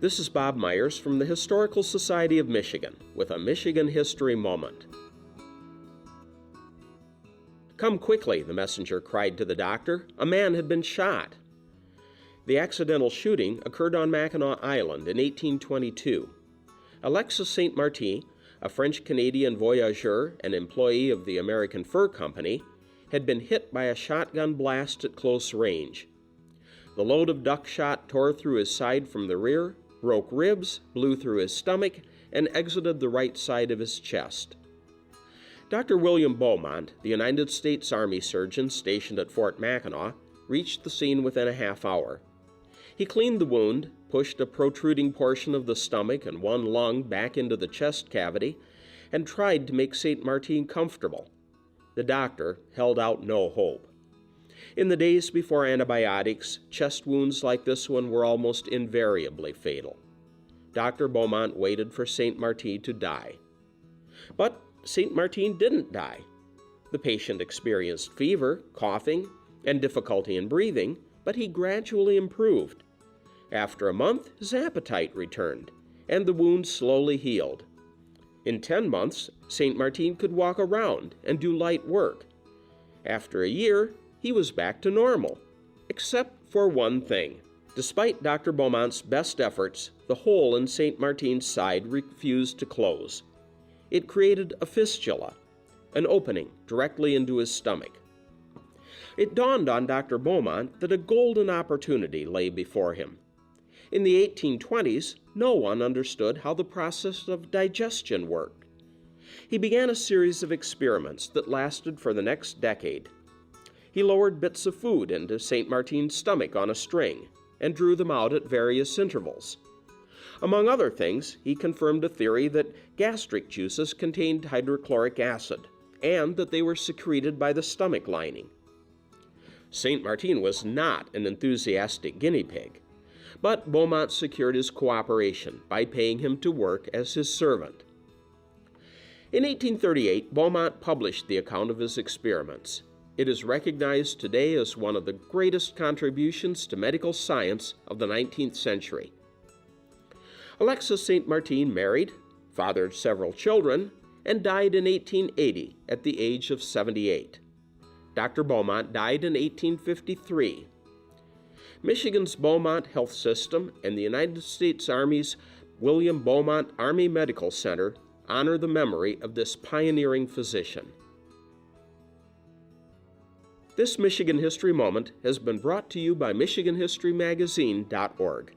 This is Bob Myers from the Historical Society of Michigan with a Michigan History Moment. "Come quickly," the messenger cried to the doctor. "A man had been shot." The accidental shooting occurred on Mackinac Island in 1822. Alexis St. Martin, a French-Canadian voyageur and employee of the American Fur Company, had been hit by a shotgun blast at close range. The load of duck shot tore through his side from the rear, broke ribs, blew through his stomach, and exited the right side of his chest. Dr. William Beaumont, the United States Army surgeon stationed at Fort Mackinac, reached the scene within a half hour. He cleaned the wound, pushed a protruding portion of the stomach and one lung back into the chest cavity, and tried to make St. Martin comfortable. The doctor held out no hope. In the days before antibiotics, chest wounds like this one were almost invariably fatal. Dr. Beaumont waited for St. Martin to die. But St. Martin didn't die. The patient experienced fever, coughing, and difficulty in breathing, but he gradually improved. After a month, his appetite returned, and the wound slowly healed. In 10 months, St. Martin could walk around and do light work. After a year, he was back to normal, except for one thing. Despite Dr. Beaumont's best efforts, the hole in St. Martin's side refused to close. It created a fistula, an opening directly into his stomach. It dawned on Dr. Beaumont that a golden opportunity lay before him. In the 1820s, no one understood how the process of digestion worked. He began a series of experiments that lasted for the next decade. He lowered bits of food into St. Martin's stomach on a string and drew them out at various intervals. Among other things, he confirmed a theory that gastric juices contained hydrochloric acid and that they were secreted by the stomach lining. St. Martin was not an enthusiastic guinea pig, but Beaumont secured his cooperation by paying him to work as his servant. In 1838, Beaumont published the account of his experiments. It is recognized today as one of the greatest contributions to medical science of the 19th century. Alexis St. Martin married, fathered several children, and died in 1880 at the age of 78. Dr. Beaumont died in 1853. Michigan's Beaumont Health System and the United States Army's William Beaumont Army Medical Center honor the memory of this pioneering physician. This Michigan History Moment has been brought to you by MichiganHistoryMagazine.org.